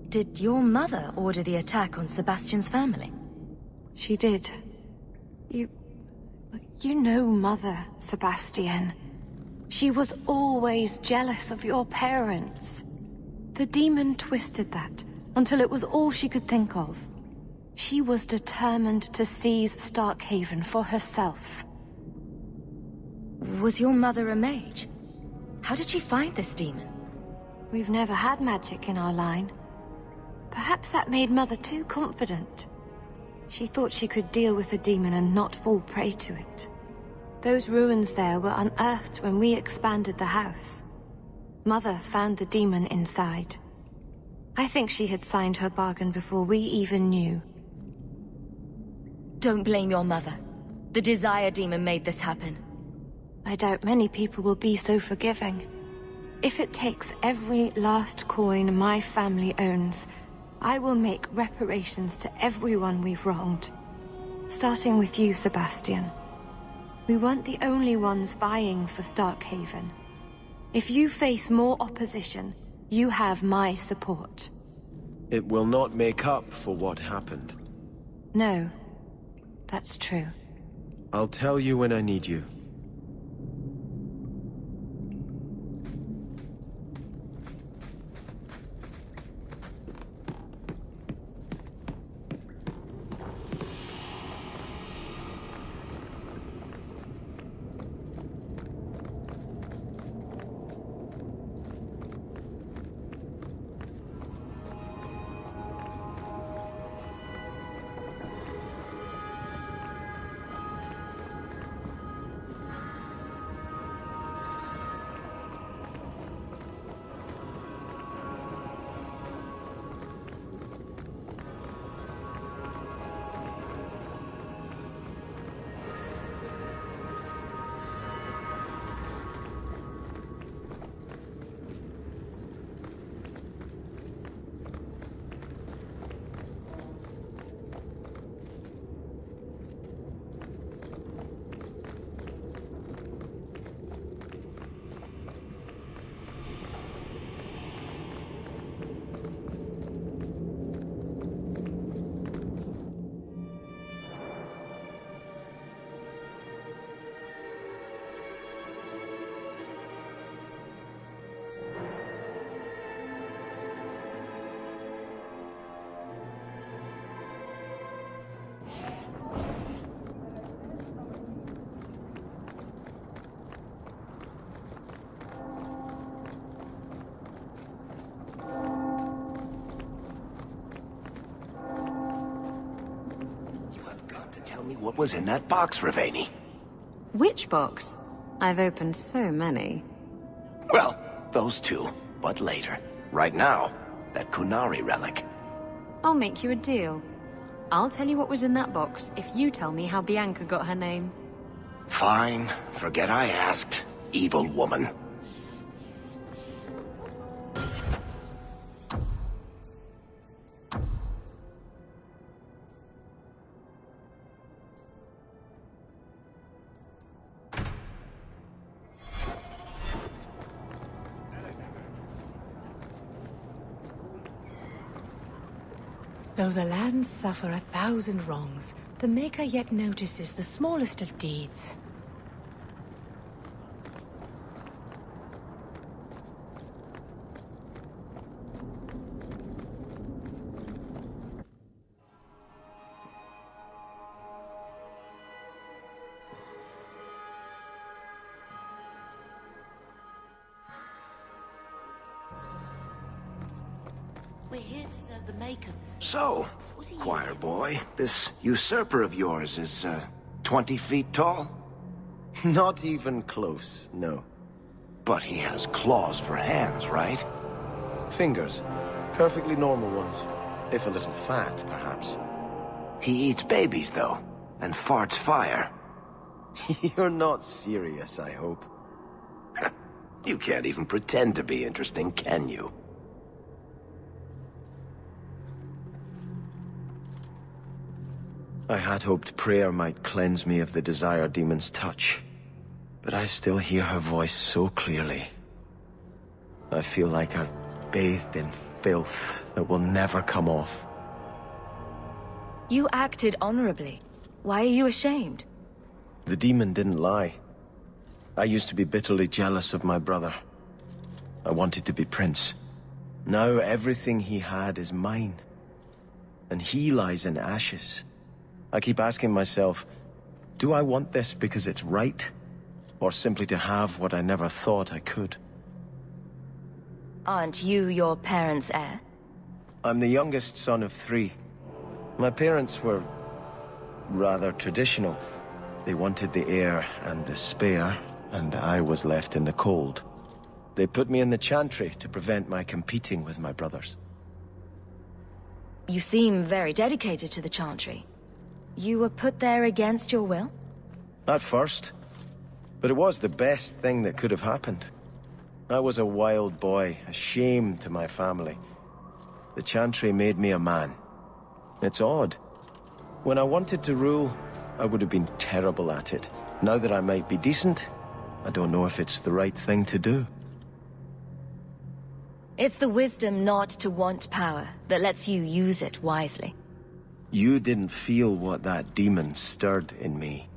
Did your mother order the attack on Sebastian's family? She did. You know Mother, Sebastian. She was always jealous of your parents. The demon twisted that until it was all she could think of. She was determined to seize Starkhaven for herself. Was your mother a mage? How did she find this demon? We've never had magic in our line. Perhaps that made Mother too confident. She thought she could deal with the demon and not fall prey to it. Those ruins there were unearthed when we expanded the house. Mother found the demon inside. I think she had signed her bargain before we even knew. Don't blame your mother. The Desire Demon made this happen. I doubt many people will be so forgiving. If it takes every last coin my family owns, I will make reparations to everyone we've wronged. Starting with you, Sebastian. We weren't the only ones vying for Starkhaven. If you face more opposition, you have my support. It will not make up for what happened. No, that's true. I'll tell you when I need you. What was in that box, Ravani? Which box? I've opened so many. Well, those two, but later. Right now, that Kunari relic. I'll make you a deal. I'll tell you what was in that box if you tell me how Bianca got her name. Fine. Forget I asked. Evil woman. Though the lands suffer 1,000 wrongs, the Maker yet notices the smallest of deeds. We're here to serve the Makers. So, choir boy, this usurper of yours is, 20 feet tall? Not even close, no. But he has claws for hands, right? Fingers. Perfectly normal ones. If a little fat, perhaps. He eats babies, though, and farts fire. You're not serious, I hope. You can't even pretend to be interesting, can you? I had hoped prayer might cleanse me of the Desire Demon's touch. But I still hear her voice so clearly. I feel like I've bathed in filth that will never come off. You acted honorably. Why are you ashamed? The demon didn't lie. I used to be bitterly jealous of my brother. I wanted to be prince. Now everything he had is mine. And he lies in ashes. I keep asking myself, do I want this because it's right? Or simply to have what I never thought I could? Aren't you your parents' heir? I'm the youngest son of 3. My parents were rather traditional. They wanted the heir and the spare, and I was left in the cold. They put me in the chantry to prevent my competing with my brothers. You seem very dedicated to the chantry. You were put there against your will? At first. But it was the best thing that could have happened. I was a wild boy, a shame to my family. The chantry made me a man. It's odd. When I wanted to rule, I would have been terrible at it. Now that I might be decent, I don't know if it's the right thing to do. It's the wisdom not to want power that lets you use it wisely. You didn't feel what that demon stirred in me.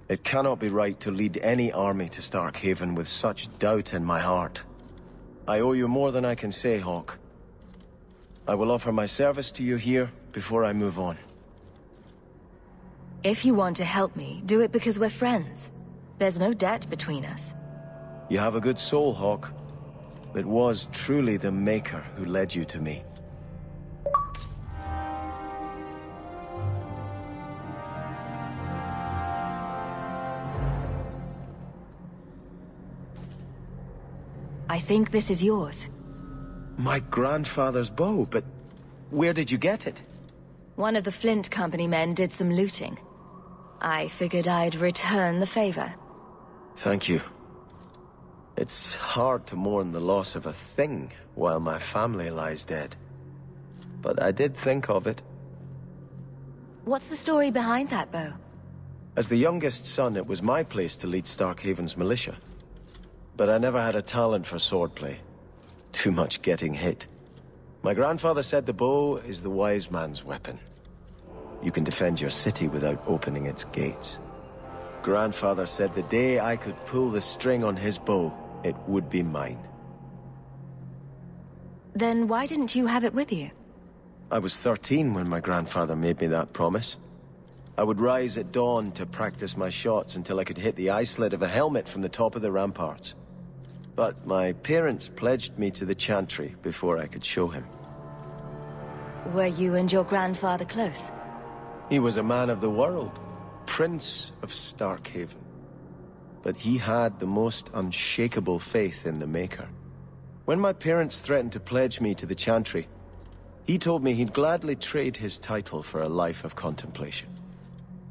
It cannot be right to lead any army to Starkhaven with such doubt in my heart. I owe you more than I can say, Hawk. I will offer my service to you here before I move on. If you want to help me, do it because we're friends. There's no debt between us. You have a good soul, Hawk. It was truly the Maker who led you to me. I think this is yours. My grandfather's bow, but where did you get it? One of the Flint Company men did some looting. I figured I'd return the favor. Thank you. It's hard to mourn the loss of a thing while my family lies dead. But I did think of it. What's the story behind that bow? As the youngest son, it was my place to lead Starkhaven's militia. But I never had a talent for swordplay. Too much getting hit. My grandfather said the bow is the wise man's weapon. You can defend your city without opening its gates. Grandfather said the day I could pull the string on his bow, it would be mine. Then why didn't you have it with you? I was 13 when my grandfather made me that promise. I would rise at dawn to practice my shots until I could hit the eye slit of a helmet from the top of the ramparts. But my parents pledged me to the chantry before I could show him. Were you and your grandfather close? He was a man of the world, Prince of Starkhaven. But he had the most unshakable faith in the Maker. When my parents threatened to pledge me to the chantry, he told me he'd gladly trade his title for a life of contemplation.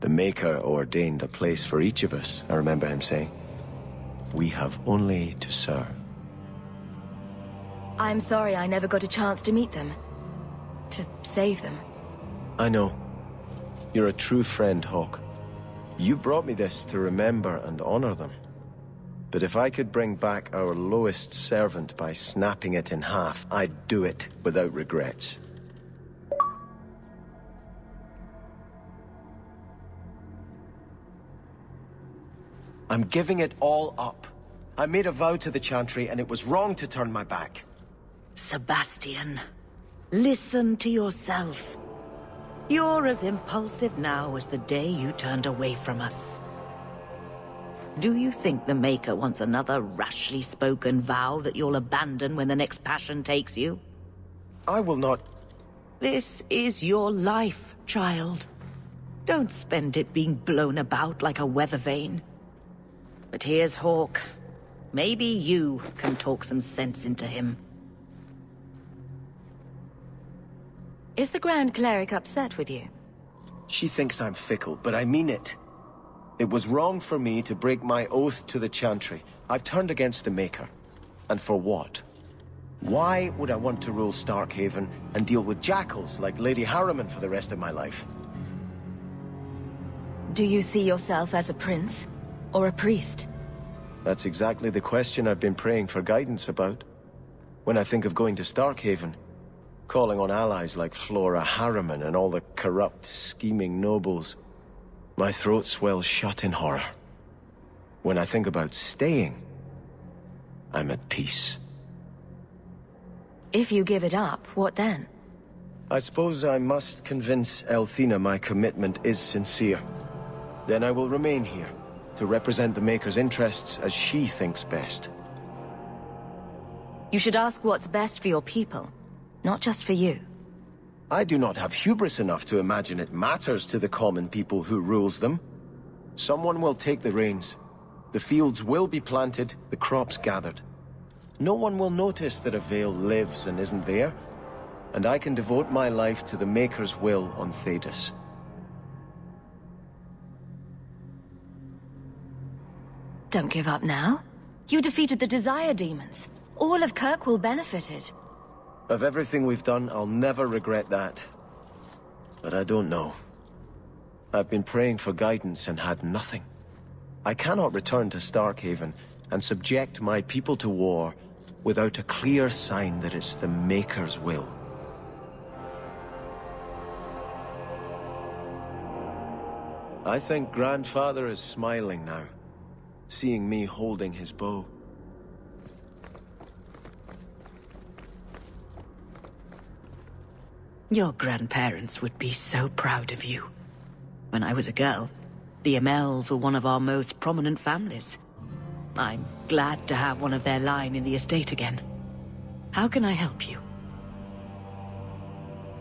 The Maker ordained a place for each of us, I remember him saying. We have only to serve. I'm sorry I never got a chance to meet them. To save them. I know. You're a true friend, Hawk. You brought me this to remember and honor them. But if I could bring back our lowest servant by snapping it in half, I'd do it without regrets. I'm giving it all up. I made a vow to the Chantry, and it was wrong to turn my back. Sebastian, listen to yourself. You're as impulsive now as the day you turned away from us. Do you think the Maker wants another rashly spoken vow that you'll abandon when the next passion takes you? I will not... This is your life, child. Don't spend it being blown about like a weather vane. But here's Hawk. Maybe you can talk some sense into him. Is the Grand Cleric upset with you? She thinks I'm fickle, but I mean it. It was wrong for me to break my oath to the Chantry. I've turned against the Maker. And for what? Why would I want to rule Starkhaven and deal with jackals like Lady Harriman for the rest of my life? Do you see yourself as a prince? Or a priest? That's exactly the question I've been praying for guidance about. When I think of going to Starkhaven, calling on allies like Flora Harriman and all the corrupt, scheming nobles. My throat swells shut in horror. When I think about staying, I'm at peace. If you give it up, what then? I suppose I must convince Elthina my commitment is sincere. Then I will remain here, to represent the Maker's interests as she thinks best. You should ask what's best for your people, not just for you. I do not have hubris enough to imagine it matters to the common people who rules them. Someone will take the reins. The fields will be planted, the crops gathered. No one will notice that a Vale lives and isn't there, and I can devote my life to the Maker's will on Thedas. Don't give up now. You defeated the Desire Demons. All of Kirkwall benefited. Of everything we've done, I'll never regret that. But I don't know. I've been praying for guidance and had nothing. I cannot return to Starkhaven and subject my people to war without a clear sign that it's the Maker's will. I think Grandfather is smiling now, seeing me holding his bow. Your grandparents would be so proud of you. When I was a girl, the Amels were one of our most prominent families. I'm glad to have one of their line in the estate again. How can I help you?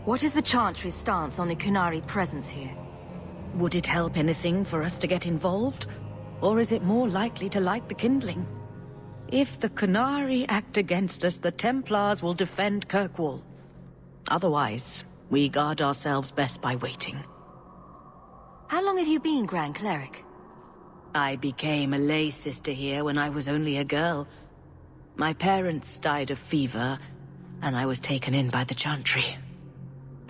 What is the Chantry's stance on the Kunari presence here? Would it help anything for us to get involved? Or is it more likely to light the kindling? If the Kunari act against us, the Templars will defend Kirkwall. Otherwise, we guard ourselves best by waiting. How long have you been Grand Cleric? I became a lay sister here when I was only a girl. My parents died of fever, and I was taken in by the Chantry.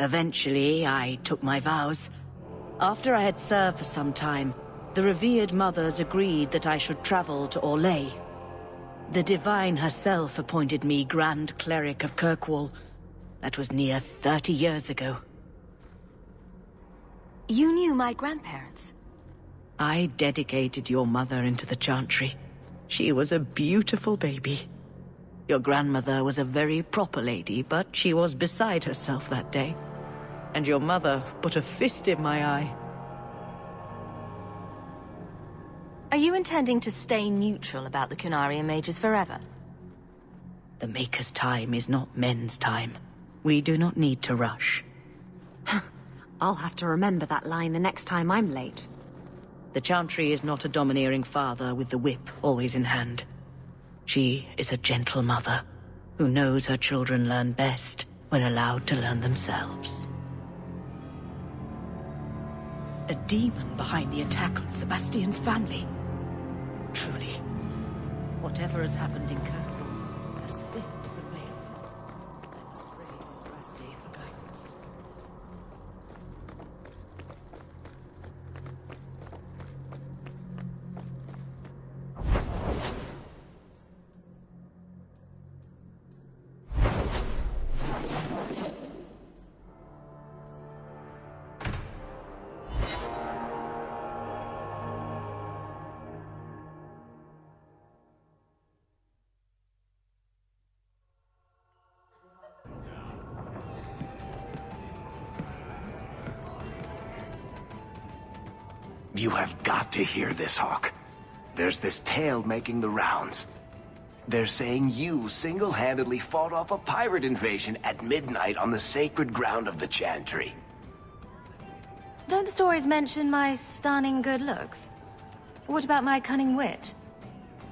Eventually, I took my vows. After I had served for some time, the revered mothers agreed that I should travel to Orlais. The Divine herself appointed me Grand Cleric of Kirkwall. That was near 30 years ago. You knew my grandparents? I dedicated your mother into the Chantry. She was a beautiful baby. Your grandmother was a very proper lady, but she was beside herself that day. And your mother put a fist in my eye. Are you intending to stay neutral about the Kunari mages forever? The Maker's time is not men's time. We do not need to rush. I'll have to remember that line the next time I'm late. The Chantry is not a domineering father with the whip always in hand. She is a gentle mother who knows her children learn best when allowed to learn themselves. A demon behind the attack on Sebastian's family. Truly, whatever has happened in Kirkwall has slipped the veil. I must pray to Braste for guidance. You have got to hear this, Hawk. There's this tale making the rounds. They're saying you single-handedly fought off a pirate invasion at midnight on the sacred ground of the Chantry. Don't the stories mention my stunning good looks? What about my cunning wit?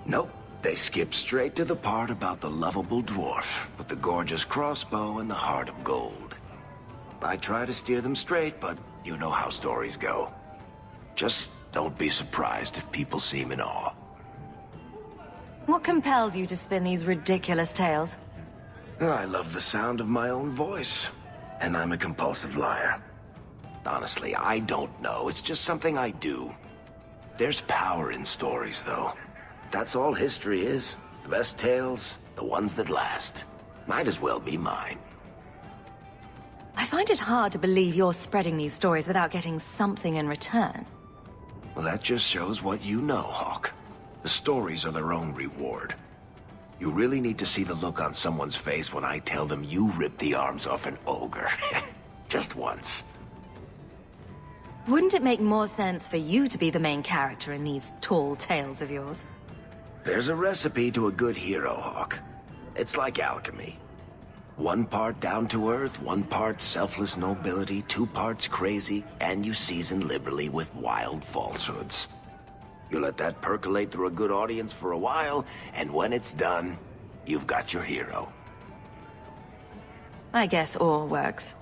Nope. They skip straight to the part about the lovable dwarf with the gorgeous crossbow and the heart of gold. I try to steer them straight, but you know how stories go. Just don't be surprised if people seem in awe. What compels you to spin these ridiculous tales? I love the sound of my own voice, and I'm a compulsive liar. Honestly, I don't know. It's just something I do. There's power in stories, though. That's all history is. The best tales, the ones that last. Might as well be mine. find it hard to believe you're spreading these stories without getting something in return. Well, that just shows what you know, Hawk. The stories are their own reward. You really need to see the look on someone's face when I tell them you ripped the arms off an ogre. Just once. Wouldn't it make more sense for you to be the main character in these tall tales of yours? There's a recipe to a good hero, Hawk. It's like alchemy. 1 part down to earth, 1 part selfless nobility, 2 parts crazy, and you season liberally with wild falsehoods. You let that percolate through a good audience for a while, and when it's done, you've got your hero. I guess all works.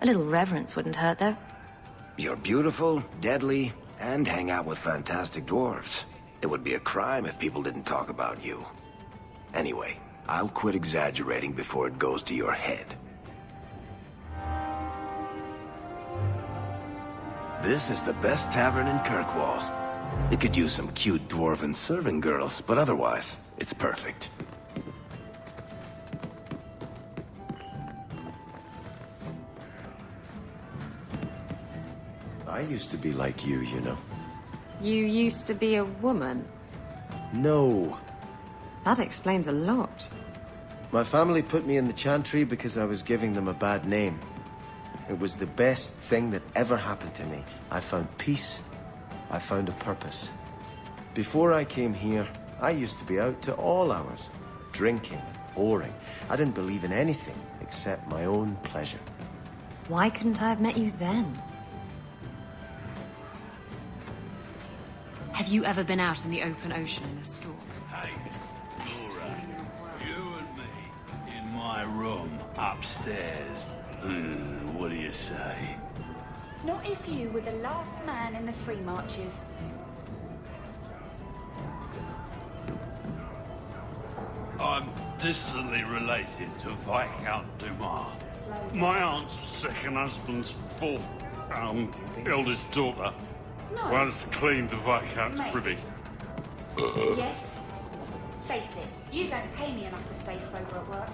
A little reverence wouldn't hurt, though. You're beautiful, deadly, and hang out with fantastic dwarves. It would be a crime if people didn't talk about you. Anyway, I'll quit exaggerating before it goes to your head. This is the best tavern in Kirkwall. It could use some cute dwarven serving girls, but otherwise, it's perfect. I used to be like you, you know. You used to be a woman? No. That explains a lot. My family put me in the chantry because I was giving them a bad name. It was the best thing that ever happened to me. I found peace. I found a purpose. Before I came here, I used to be out to all hours, drinking, whoring. I didn't believe in anything except my own pleasure. Why couldn't I have met you then? Have you ever been out in the open ocean in a storm? Hey, Laura, you and me in my room upstairs. What do you say? Not if you were the last man in the free marches. I'm distantly related to Viscount Dumas. My aunt's second husband's fourth, eldest daughter. No. Once cleaned the Viscount's Mate. privy. Yes? Face it, you don't pay me enough to stay sober at work.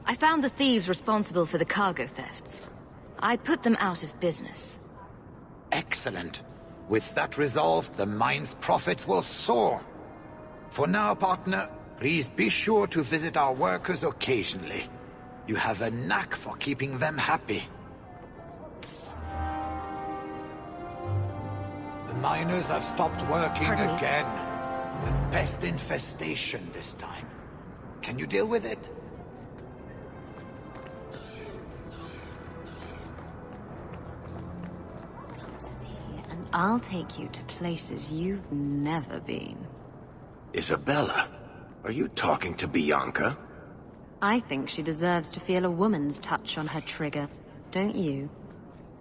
I found the thieves responsible for the cargo thefts. I put them out of business. Excellent. With that resolved, the mine's profits will soar. For now, partner, please be sure to visit our workers occasionally. You have a knack for keeping them happy. The miners have stopped working again. The pest infestation this time. Can you deal with it? I'll take you to places you've never been. Isabella, are you talking to Bianca? I think she deserves to feel a woman's touch on her trigger, don't you?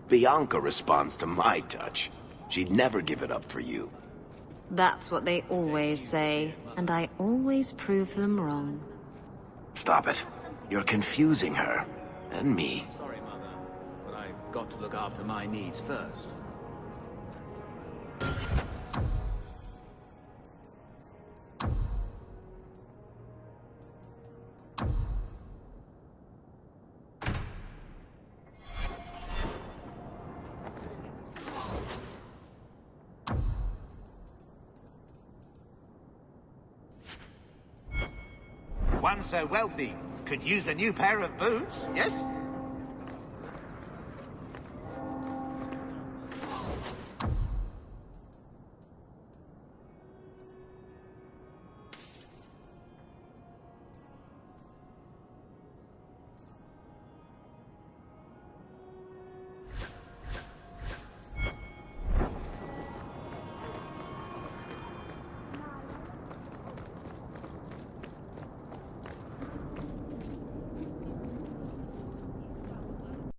Bianca responds to my touch. She'd never give it up for you. That's what they always say, and I always prove them wrong. Stop it. You're confusing her. And me. Sorry, Mother, but I've got to look after my needs first. One so wealthy could use a new pair of boots, yes?